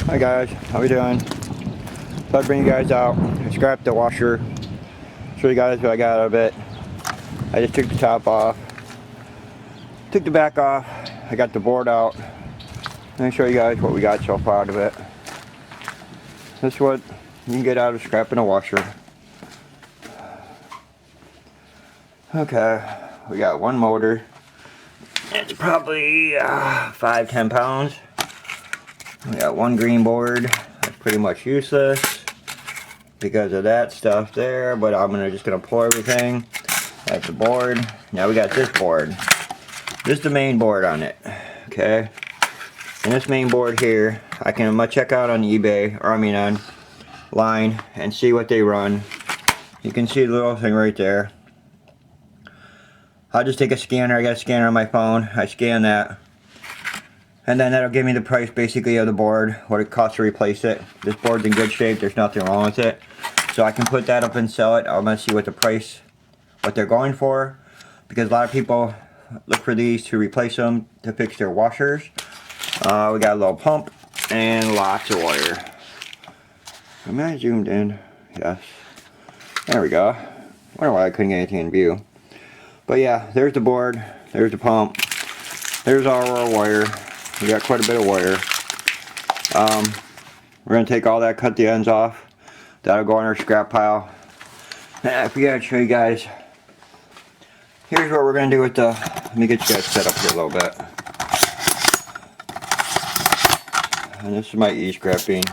Hi guys, how we doing? So I bring you guys out. I scrapped the washer. Show you guys what I got out of it. I just took the top off. Took the back off. I got the board out. Let me show you guys what we got so far out of it. This is what you can get out of scrapping a washer. Okay, we got one motor. It's probably 5-10 pounds. We got one green board. That's pretty much useless because of that stuff there, but I'm just gonna pull everything. That's the board. Now we got this board. This is the main board on it. Okay. And this main board here, I can check out on eBay, or I mean on line, and see what they run. You can see the little thing right there. I'll just take a scanner. I got a scanner on my phone. I scan that. And then that'll give me the price basically of the board, what it costs to replace it. This board's in good shape, there's nothing wrong with it. So I can put that up and sell it. I'm gonna see what the price, what they're going for. Because a lot of people look for these to replace them, to fix their washers. We got a little pump and lots of wire. Am I zoomed in? Yes. There we go. Wonder why I couldn't get anything in view. But yeah, there's the board, there's the pump, there's all our wire. We got quite a bit of wire. We're gonna take all that, cut the ends off. That'll go in our scrap pile. I forgot to show you guys. Here's what we're gonna do with the. Let me get you guys set up here a little bit. And this is my e-scrapping.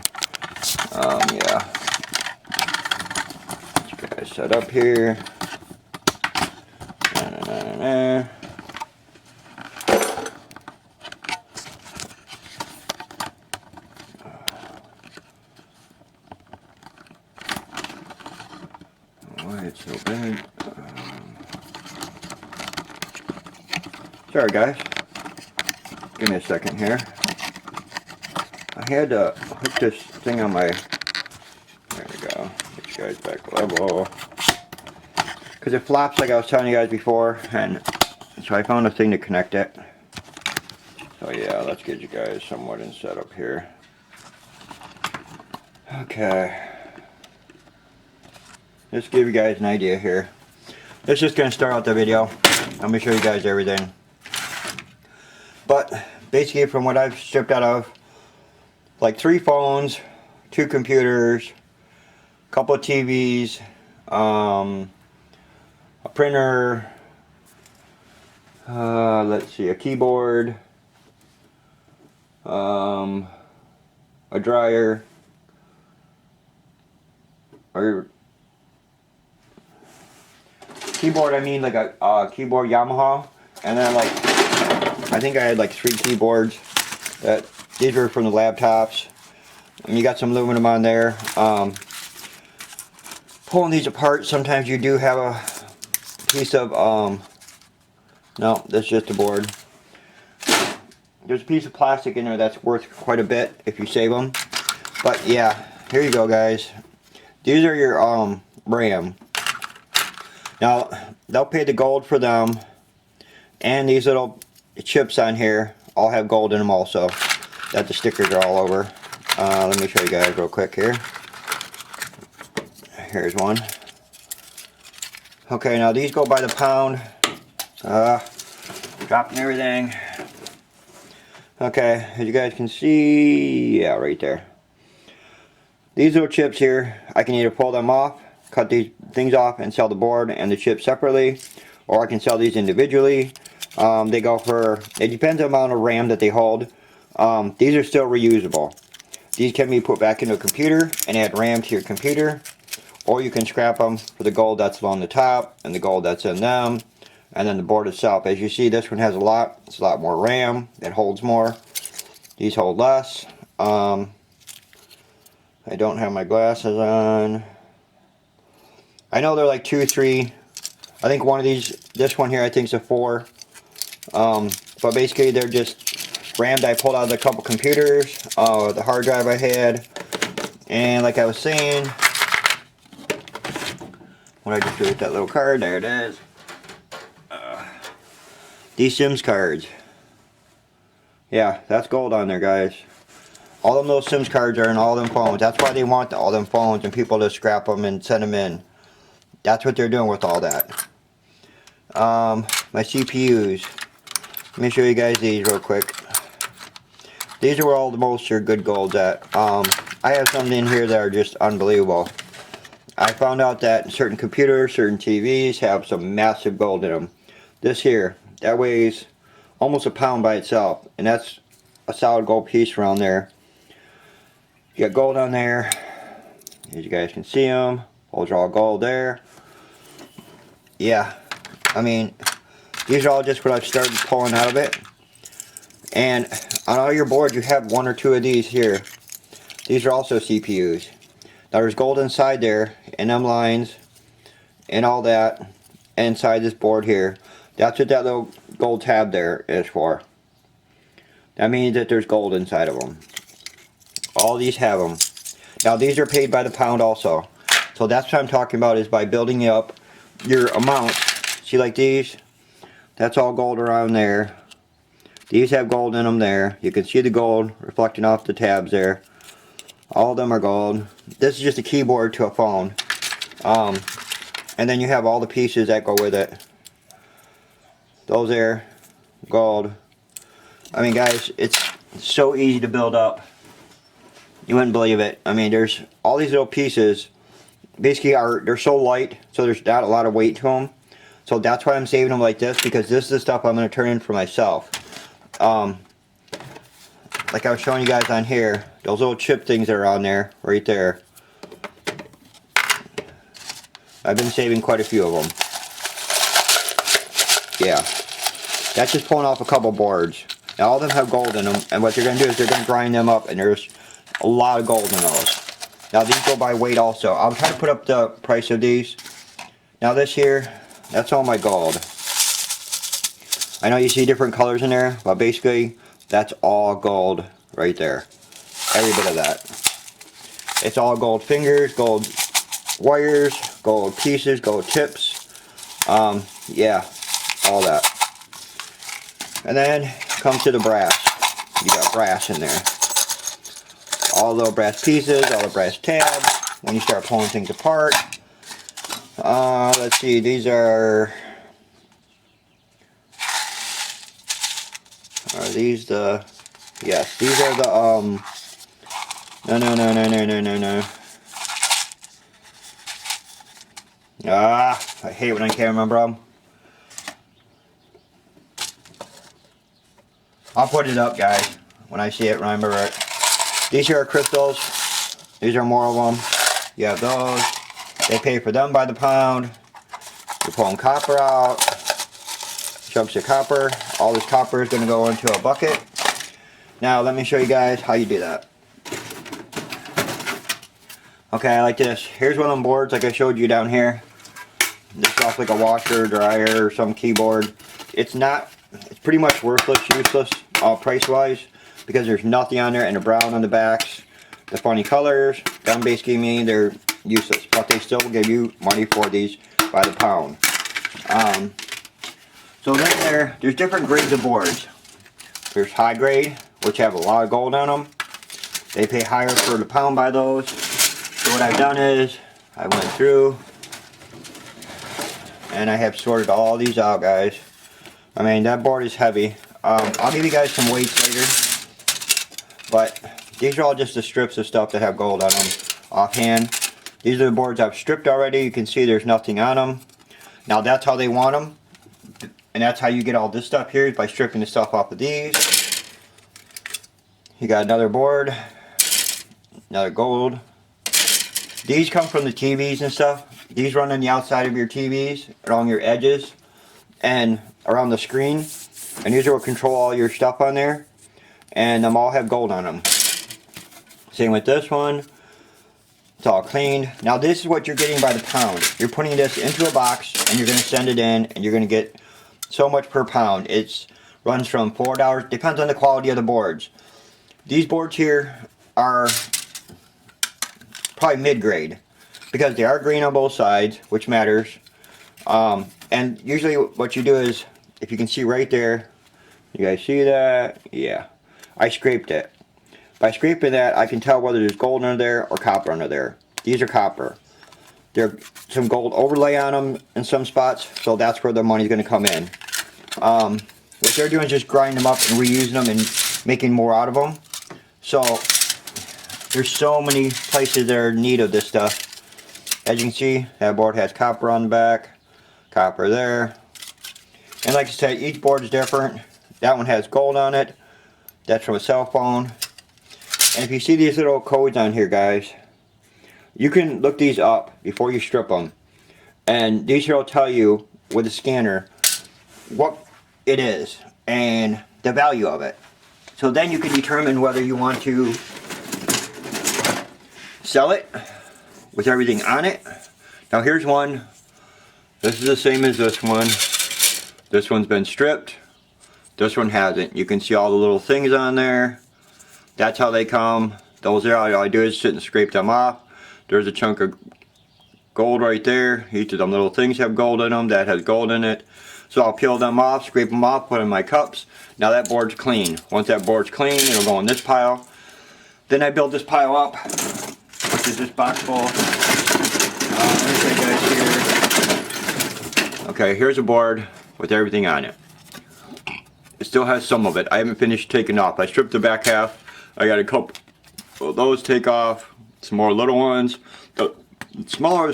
Yeah. Get you guys set up here. Why it's so big? Sorry guys. Give me a second here. I had to hook this thing on my. There we go. Get you guys back level. Because it flops like I was telling you guys before, and so I found a thing to connect it. So yeah, let's get you guys somewhat in setup here. Okay. Just to give you guys an idea here. This is just going to start out the video. I'm going to show you guys everything. But basically from what I've stripped out of, like 3 phones, 2 computers, a couple of TVs, a printer, let's see, a keyboard, a dryer, or keyboard, I mean like a keyboard Yamaha, and then like, I think I had like 3 keyboards. These were from the laptops. And you got some aluminum on there. Pulling these apart, sometimes you do have a piece of, no, that's just a board. There's a piece of plastic in there that's worth quite a bit if you save them. But yeah, here you go guys. These are your RAM. Now, they'll pay the gold for them. And these little chips on here all have gold in them also. That the stickers are all over. Let me show you guys real quick here. Here's one. Okay, now these go by the pound. Dropping everything. Okay, as you guys can see, yeah, right there. These little chips here, I can either pull them off, cut these things off and sell the board and the chips separately, or I can sell these individually. They go for, it depends on the amount of RAM that they hold. These are still reusable. These can be put back into a computer and add RAM to your computer, or you can scrap them for the gold that's on the top and the gold that's in them, and then the board itself. As you see, this one has it's a lot more RAM. It holds more. These hold less. I don't have my glasses on. I know they're like 2, 3. I think one of these, this one here, I think is a 4. But basically they're just RAM'd. I pulled out a couple computers, the hard drive I had, and like I was saying, what I just do with that little card, there it is. These Sims cards. Yeah, that's gold on there, guys. All them little Sims cards are in all them phones. That's why they want all them phones and people to scrap them and send them in. That's what they're doing with all that. My CPUs. Let me show you guys these real quick. These are where all the most are good golds at. I have some in here that are just unbelievable. I found out that certain computers, certain TVs have some massive gold in them. This here, that weighs almost a pound by itself, and that's a solid gold piece around there. You got gold on there, as you guys can see them. Those are all gold there. Yeah, I mean, these are all just what I've started pulling out of it. And on all your boards, you have one or two of these here. These are also CPUs. Now there's gold inside there, and them lines, and all that, inside this board here. That's what that little gold tab there is for. That means that there's gold inside of them. All these have them. Now these are paid by the pound also. So that's what I'm talking about, is by building up your amount. See, like these, that's all gold around there. These have gold in them there. You can see the gold reflecting off the tabs there. All of them are gold. This is just a keyboard to a phone. And then you have all the pieces that go with it. Those there, gold. I mean, guys, it's so easy to build up. You wouldn't believe it. I mean, there's all these little pieces. Basically, they're so light, so there's not a lot of weight to them. So that's why I'm saving them like this, because this is the stuff I'm going to turn in for myself. Like I was showing you guys on here, those little chip things that are on there, right there. I've been saving quite a few of them. Yeah. That's just pulling off a couple boards. Now all of them have gold in them, and what they're going to do is they're going to grind them up, and there's a lot of gold in those. Now these go by weight also. I'll try to put up the price of these. Now this here, that's all my gold. I know you see different colors in there, but basically that's all gold right there. Every bit of that. It's all gold fingers, gold wires, gold pieces, gold chips. Yeah, all that. And then comes to the brass. You got brass in there. All the brass pieces, all the brass tabs. When you start pulling things apart. Let's see, these are these the, yes, these are the, no. I hate when I can't remember them. I'll put it up, guys, when I see it, remember it. These here are crystals. These are more of them. You have those. They pay for them by the pound. You're pulling copper out. Chunks of copper. All this copper is going to go into a bucket. Now let me show you guys how you do that. Okay, like this. Here's one of them boards like I showed you down here. This is off like a washer, dryer, or some keyboard. It's pretty much worthless, useless, price wise, because there's nothing on there, and the brown on the backs, the funny colors, them basically mean they're useless, but they still give you money for these by the pound. So then there's different grades of boards. There's high grade, which have a lot of gold on them. They pay higher for the pound by those. So what I've done is, I went through, and I have sorted all these out, guys. I mean, that board is heavy. I'll give you guys some weights later. But these are all just the strips of stuff that have gold on them offhand. These are the boards I've stripped already. You can see there's nothing on them. Now that's how they want them. And that's how you get all this stuff here, is by stripping the stuff off of these. You got another board. Another gold. These come from the TVs and stuff. These run on the outside of your TVs, along your edges, and around the screen. And these are what control all your stuff on there. And them all have gold on them. Same with this one. It's all cleaned. Now this is what you're getting by the pound. You're putting this into a box, and you're going to send it in, and you're going to get so much per pound. It runs from $4, depends on the quality of the boards. These boards here are probably mid-grade, because they are green on both sides, which matters. And usually what you do is, if you can see right there, you guys see that? Yeah. I scraped it. By scraping that, I can tell whether there's gold under there or copper under there. These are copper. There's some gold overlay on them in some spots, so that's where the money's going to come in. What they're doing is just grinding them up and reusing them and making more out of them. So there's so many places that are in need of this stuff. As you can see, that board has copper on the back, copper there. And like I said, each board is different. That one has gold on it. That's from a cell phone. And if you see these little codes on here, guys, you can look these up before you strip them. And these here will tell you with a scanner what it is and the value of it. So then you can determine whether you want to sell it with everything on it. Now here's one. This is the same as this one. This one's been stripped. This one hasn't. You can see all the little things on there. That's how they come. Those there, all I do is sit and scrape them off. There's a chunk of gold right there. Each of them little things have gold in them. That has gold in it. So I'll peel them off, scrape them off, put in my cups. Now that board's clean. Once that board's clean, it'll go in this pile. Then I build this pile up, which is this box full. Let me show you guys here. Okay, here's a board with everything on it. It still has some of it. I haven't finished taking off. I stripped the back half. I got a couple of those take off. Some more little ones. The smaller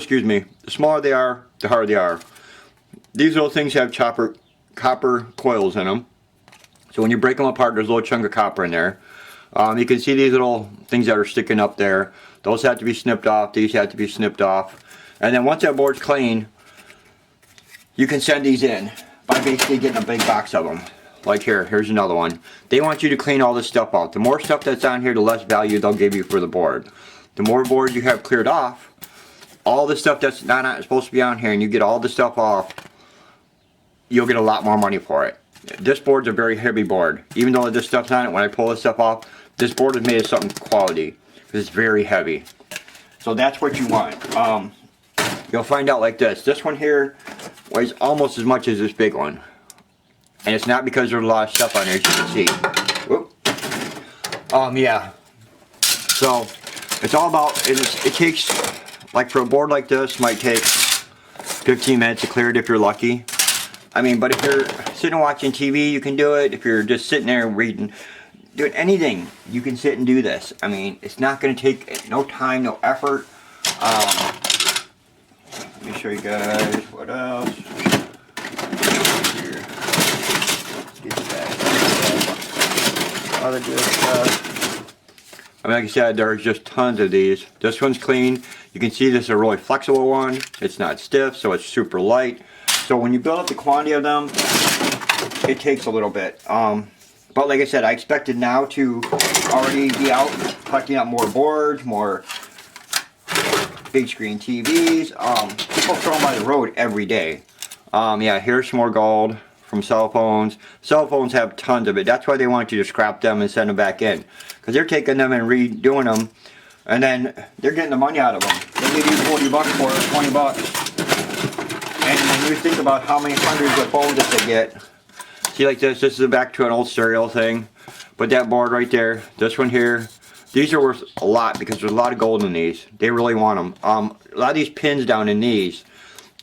they are, the harder they are. These little things have copper coils in them. So when you break them apart, there's a little chunk of copper in there. You can see these little things that are sticking up there. Those have to be snipped off. These have to be snipped off. And then once that board's clean, you can send these in by basically getting a big box of them. Like here's another one. They want you to clean all this stuff out. The more stuff that's on here, the less value they'll give you for the board. The more boards you have cleared off, all the stuff that's not supposed to be on here, and you get all the stuff off, you'll get a lot more money for it. This board's a very heavy board. Even though this stuff's on it, when I pull this stuff off, this board is made of something quality. It's very heavy. So that's what you want. You'll find out like this. This one here weighs almost as much as this big one. And it's not because there's a lot of stuff on there, as you can see. Whoop. Yeah. So, it's all about, it takes, like for a board like this, might take 15 minutes to clear it if you're lucky. I mean, but if you're sitting and watching TV, you can do it. If you're just sitting there reading, doing anything, you can sit and do this. I mean, it's not going to take no time, no effort. Let me show you guys what else. Here. Get that. Other good stuff. I mean, like I said, there's just tons of these. This one's clean. You can see this is a really flexible one. It's not stiff, so it's super light. So when you build up the quantity of them, it takes a little bit. But like I said, I expected now to already be out collecting up more boards, more big screen TVs. People throw them by the road every day. Yeah, here's some more gold from cell phones. Cell phones have tons of it. That's why they want you to scrap them and send them back in. Because they're taking them and redoing them, and then they're getting the money out of them. They give you 40 bucks for it, 20 bucks. And when you think about how many hundreds of phones that they get, see like this is back to an old stereo thing. But that board right there, this one here, these are worth a lot because there's a lot of gold in these. They really want them. A lot of these pins down in these,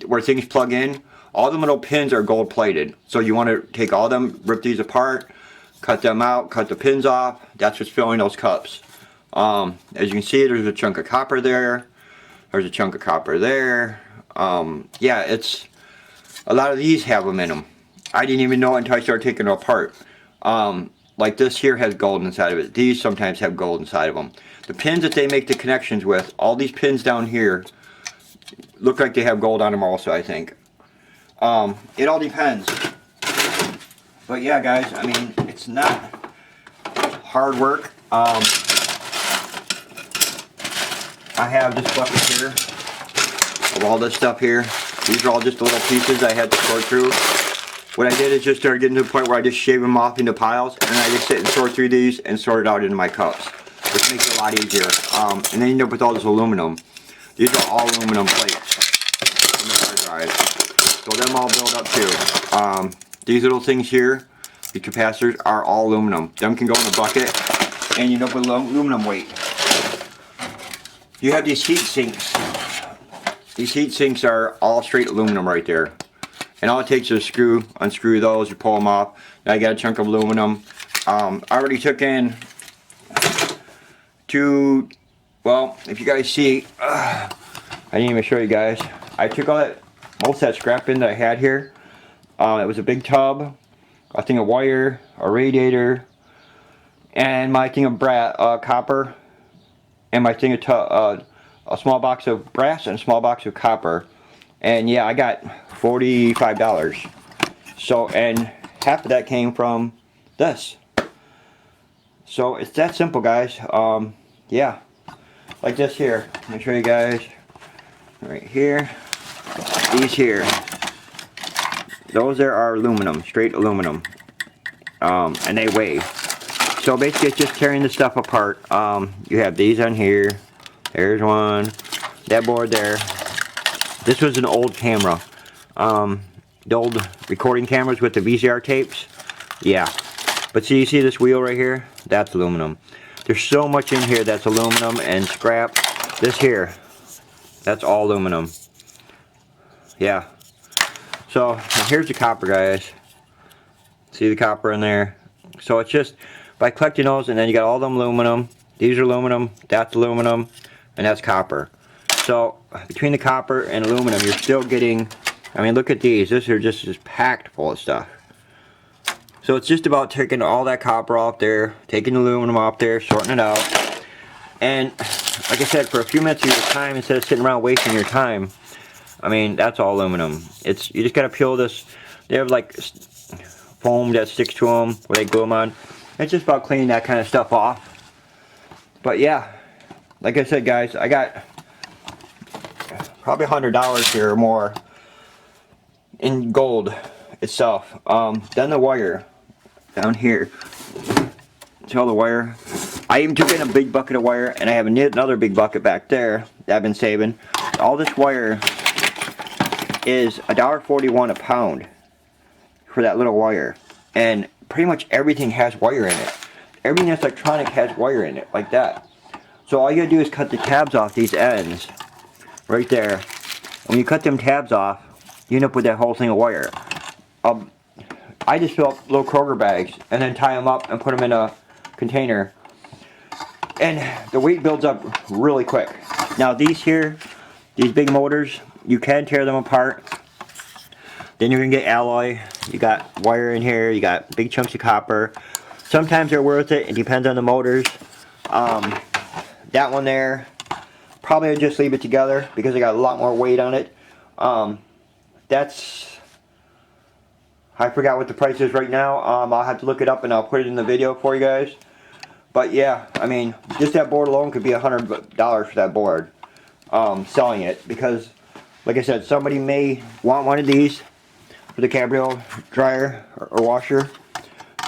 where things plug in, all the little pins are gold plated. So you want to take all them, rip these apart, cut them out, cut the pins off. That's what's filling those cups. As you can see, there's a chunk of copper there. There's a chunk of copper there. Yeah, it's a lot of these have them in them. I didn't even know it until I started taking them apart. Like this here has gold inside of it. These sometimes have gold inside of them. The pins that they make the connections with, all these pins down here, look like they have gold on them also, I think. It all depends. But yeah, guys, I mean, it's not hard work. I have this bucket here of all this stuff here. These are all just the little pieces I had to sort through. What I did is just started getting to the point where I just shave them off into piles, and then I just sit and sort through these and sort it out into my cups, which makes it a lot easier. And then you end up with all this aluminum. These are all aluminum plates from the hard drive. So them all build up too. These little things here, the capacitors, are all aluminum. Them can go in a bucket. and you end up with aluminum weight. You have these heat sinks. These heat sinks are all straight aluminum right there. And all it takes is a screw, unscrew those, you pull them off. Now you got a chunk of aluminum. I already took in two, well, if you guys see, I didn't even show you guys. I took all that, most of that scrap bin that I had here. It was a big tub, a thing of wire, a radiator, and my thing of copper, and my thing of a small box of brass and a small box of copper. And yeah, I got $45. So, and half of that came from this. So it's that simple, guys. Yeah, like this here. Let me show you guys. Right here, these here. Those there are aluminum, straight aluminum, and they weigh. So basically, it's just tearing the stuff apart. You have these on here. There's one. That board there. This was an old camera. The old recording cameras with the VCR tapes. Yeah. But see, you see this wheel right here? That's aluminum. There's so much in here that's aluminum and scrap. This here, that's all aluminum. Yeah. So here's the copper, guys. See the copper in there? So it's just by collecting those, and then you got all them aluminum. These are aluminum, that's aluminum, and that's copper. So between the copper and aluminum, you're still getting, I mean, look at these. These are just packed full of stuff. So it's just about taking all that copper off there, taking the aluminum off there, sorting it out. And like I said, for a few minutes of your time, instead of sitting around wasting your time, I mean, that's all aluminum. It's, you just gotta peel this. They have like foam that sticks to them where they glue them on. It's just about cleaning that kind of stuff off. But yeah, like I said, guys, I got probably $100 here or more in gold itself. Then the wire down here. See all the wire? I even took in a big bucket of wire, and I have another big bucket back there that I've been saving. All this wire is $1.41 a pound for that little wire, and pretty much everything has wire in it. Everything that's electronic has wire in it, like that. So all you gotta do is cut the tabs off these ends, right there. When you cut them tabs off, you end up with that whole thing of wire. I just fill up little Kroger bags and then tie them up and put them in a container, and the weight builds up really quick. Now these here, these big motors, you can tear them apart. Then you're gonna get alloy. You got wire in here, you got big chunks of copper. Sometimes they're worth it, it depends on the motors. That one there, probably I'd just leave it together because I got a lot more weight on it. That's, I forgot what the price is right now. I'll have to look it up and I'll put it in the video for you guys. But yeah, I mean, just that board alone could be $100 for that board. Selling it, because like I said, somebody may want one of these for the Cabrio dryer or washer,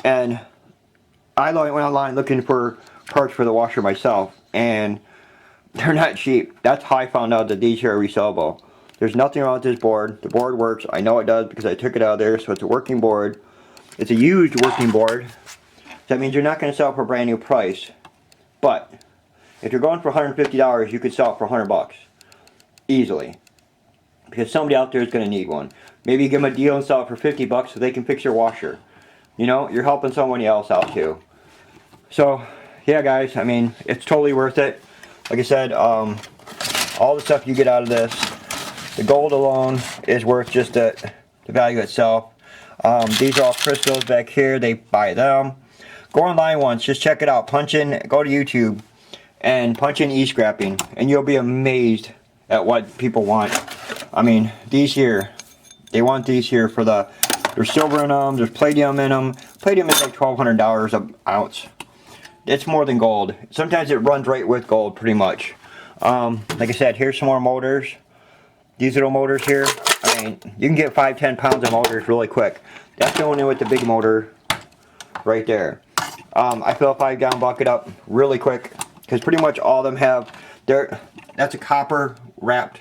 and I went online looking for parts for the washer myself, and they're not cheap. That's how I found out that these here are resellable. There's nothing wrong with this board. The board works. I know it does because I took it out of there, so it's a working board. It's a used working board. That means you're not going to sell it for a brand new price. But if you're going for $150, you could sell it for $100 easily, because somebody out there is going to need one. Maybe you give them a deal and sell it for $50 so they can fix your washer. You know, you're helping somebody else out too. So yeah, guys, I mean, it's totally worth it. Like I said, all the stuff you get out of this, the gold alone is worth just the value itself. These are all crystals back here. They buy them. Go online once, just check it out. Punch in, go to YouTube and punch in e-scrapping, and you'll be amazed at what people want. I mean, these here, they want these here for the, there's silver in them, there's palladium in them. Palladium is like $1,200 an ounce. It's more than gold. Sometimes it runs right with gold, pretty much. Like I said, here's some more motors. These little motors here, I mean, you can get 5-10 pounds of motors really quick. That's going in with the big motor right there. I fill a 5-gallon bucket up really quick, because pretty much all of them have their, that's a copper wrapped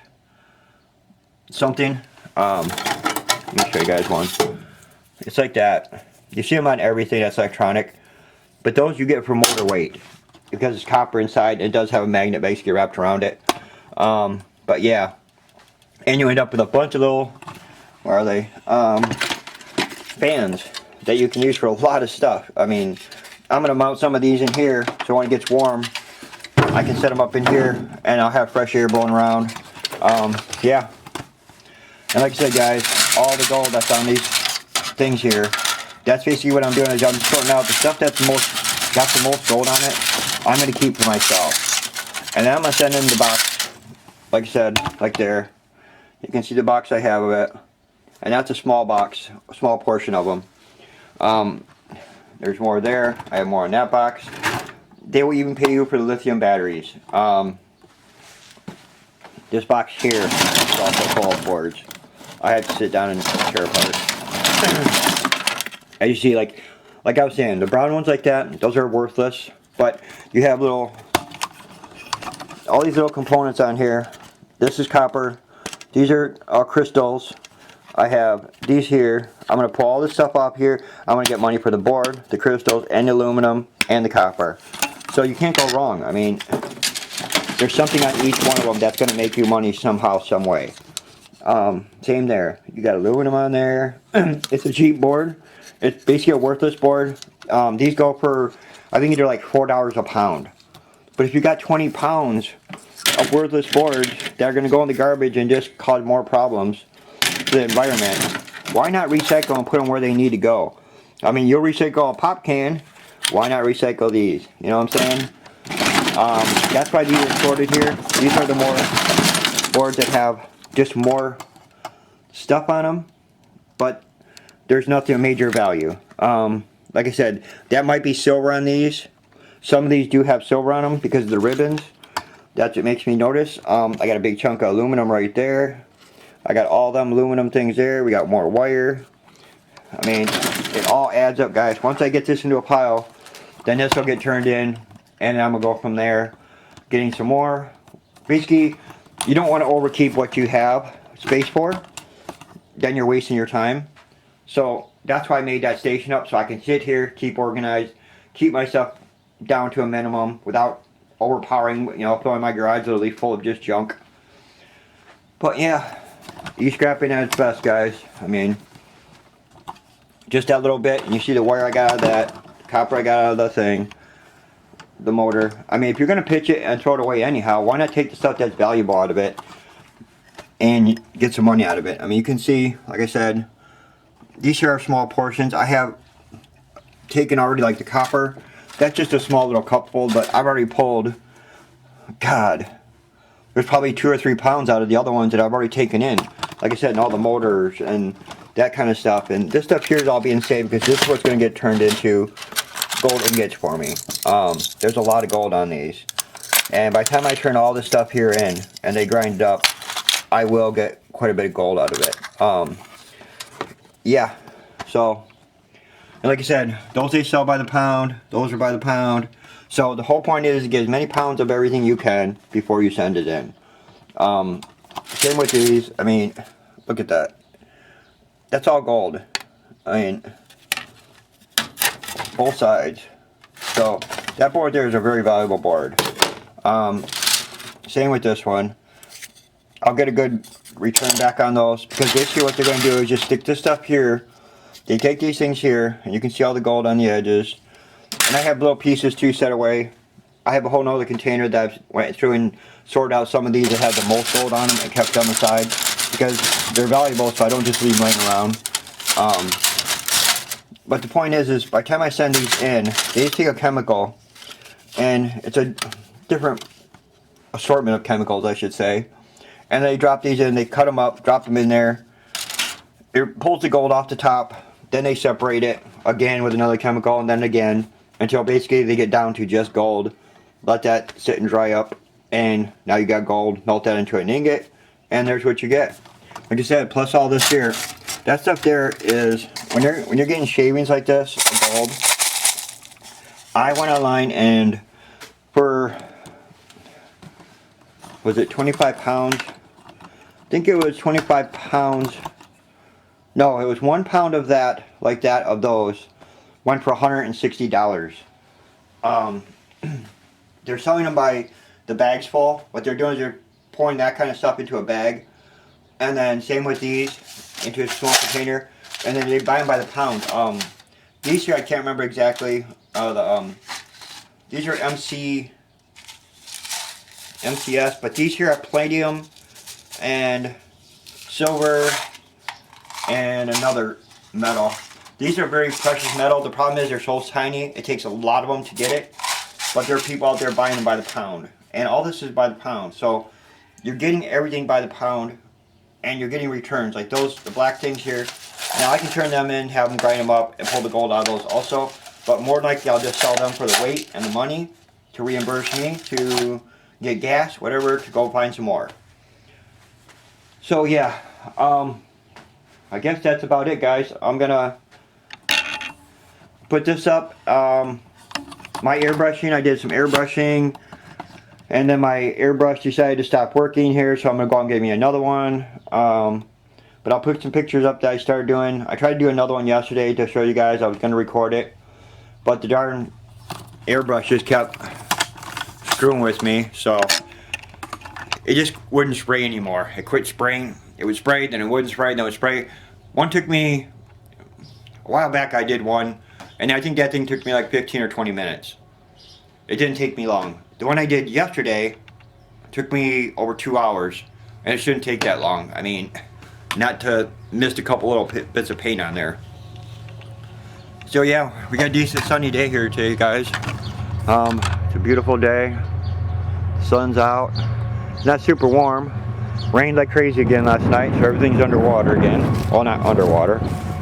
something. Let me show you guys one. It's like that. You see them on everything that's electronic, but those you get for motor weight. because it's copper inside. It does have a magnet basically wrapped around it. But yeah, and you end up with a bunch of little, where are they? Fans that you can use for a lot of stuff. I mean, I'm gonna mount some of these in here so when it gets warm, I can set them up in here and I'll have fresh air blowing around. Yeah. And like I said, guys, all the gold that's on these things here, that's basically what I'm doing is I'm sorting out the stuff that's got the most gold on it. I'm going to keep for myself. And then I'm going to send in the box, like I said, like there. You can see the box I have of it. And that's a small box, a small portion of them. There's more there. I have more in that box. They will even pay you for the lithium batteries. This box here is also full of boards. I had to sit down and tear apart. As you see, like I was saying, the brown ones like that, those are worthless. But you have all these little components on here. This is copper. These are crystals. I have these here. I'm going to pull all this stuff off here. I'm going to get money for the board, the crystals, and the aluminum, and the copper. So you can't go wrong. I mean, there's something on each one of them that's going to make you money somehow, some way. Same there. You got aluminum on there. It's a cheap board. It's basically a worthless board. These go for, I think they're like $4 a pound. But if you got 20 pounds of worthless boards that are going to go in the garbage and just cause more problems to the environment, why not recycle and put them where they need to go? I mean, you'll recycle a pop can. Why not recycle these? You know what I'm saying? That's why these are sorted here. These are the more boards that have just more stuff on them, but there's nothing of major value. Like I said, that might be silver on these. Some of these do have silver on them because of the ribbons. That's what makes me notice. I got a big chunk of aluminum right there. I got all them aluminum things there. We got more wire. I mean, it all adds up, guys. Once I get this into a pile, then this will get turned in, and I'm going to go from there, getting some more. Basically, you don't want to overkeep what you have space for. Then you're wasting your time. So that's why I made that station up, so I can sit here, keep organized, keep myself down to a minimum without overpowering, filling my garage literally full of just junk. But yeah, e-scrapping at its best, guys. I mean, just that little bit, and you see the wire I got out of that, copper I got out of the thing, the motor. I mean, if you're going to pitch it and throw it away anyhow, why not take the stuff that's valuable out of it and get some money out of it? I mean, you can see, like I said, these here are small portions. I have taken already, like the copper. That's just a small little cupful, but I've already pulled, God, there's probably 2 or 3 pounds out of the other ones that I've already taken in. Like I said, and all the motors and that kind of stuff. And this stuff here is all being saved because this is what's going to get turned into gold ingots for me. There's a lot of gold on these. And by the time I turn all this stuff here in and they grind up, I will get quite a bit of gold out of it. Yeah, so, and like I said, those they sell by the pound, those are by the pound. So the whole point is to get as many pounds of everything you can before you send it in. Same with these. I mean, look at that. That's all gold. I mean, both sides. So that board there is a very valuable board. Same with this one. I'll get a good return back on those because basically what they're going to do is just stick this stuff here. They take these things here and you can see all the gold on the edges. And I have little pieces too set away. I have a whole nother container that I went through and sorted out some of these that had the most gold on them and kept on the side because they're valuable, so I don't just leave them laying around. But the point is by the time I send these in, they just take a chemical, and it's a different assortment of chemicals, I should say. And they drop these in, they cut them up, drop them in there. It pulls the gold off the top, then they separate it again with another chemical, and then again, until basically they get down to just gold. Let that sit and dry up, and now you got gold. Melt that into an ingot, and there's what you get. Like I said, plus all this here. That stuff there is, when you're getting shavings like this, of gold, I went online and for, was it 25 pounds? I think it was 25 pounds. No, it was 1 pound of that, like that, of those, went for $160. they're selling them by the bags full. What they're doing is they're pouring that kind of stuff into a bag, and then same with these into a small container, and then they buy them by the pound. These here I can't remember exactly. These are MCS, but these here are palladium and silver and another metal. These are very precious metal. The problem is they're so tiny. It takes a lot of them to get it, but there are people out there buying them by the pound, and all this is by the pound. So you're getting everything by the pound, and you're getting returns like those, the black things here. Now I can turn them in, have them grind them up, and pull the gold out of those also. But more than likely I'll just sell them for the weight and the money to reimburse me to get gas, whatever, to go find some more. So yeah, I guess that's about it, guys. I'm gonna put this up. My airbrushing, I did some airbrushing, and then my airbrush decided to stop working here, so I'm gonna go and get me another one. But I'll put some pictures up that I started doing. I tried to do another one yesterday to show you guys. I was gonna record it, but the darn airbrush just kept screwing with me, so it just wouldn't spray anymore. It quit spraying. It would spray, then it wouldn't spray, then it would spray. One took me, a while back I did one, and I think that thing took me like 15 or 20 minutes. It didn't take me long. The one I did yesterday took me over 2 hours, and it shouldn't take that long. I mean, not to miss a couple little bits of paint on there. So yeah, we got a decent sunny day here today, guys. It's a beautiful day. Sun's out. Not super warm. Rained like crazy again last night, so everything's underwater again. Well, not underwater.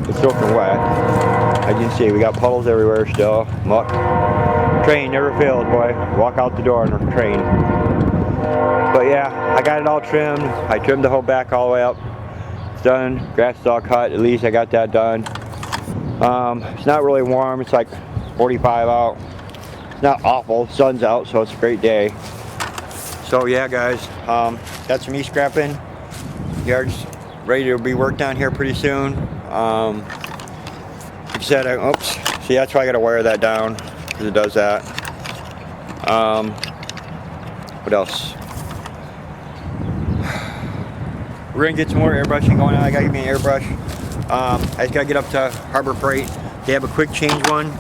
It's soaking wet. As you can see, we got puddles everywhere still. Muck. Train never fails, boy. Walk out the door in a train. But yeah, I got it all trimmed. I trimmed the whole back all the way up. It's done. Grass is all cut. At least I got that done. It's not really warm. It's like 45 out. It's not awful. Sun's out, so it's a great day. So yeah, guys, got some e-scrapping. Yard's ready to be worked on here pretty soon. Like I said, oops. See, that's why I gotta wire that down, because it does that. What else? We're gonna get some more airbrushing going on. I gotta give me an airbrush. I just gotta get up to Harbor Freight. They have a quick change one.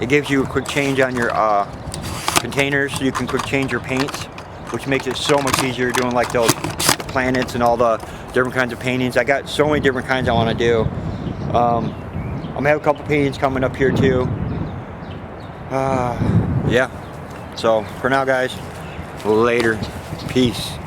It gives you a quick change on your containers, so you can quick change your paints, which makes it so much easier doing like those planets and all the different kinds of paintings. I got so many different kinds I want to do. I'm gonna have a couple paintings coming up here too. Yeah, so for now, guys, later. Peace.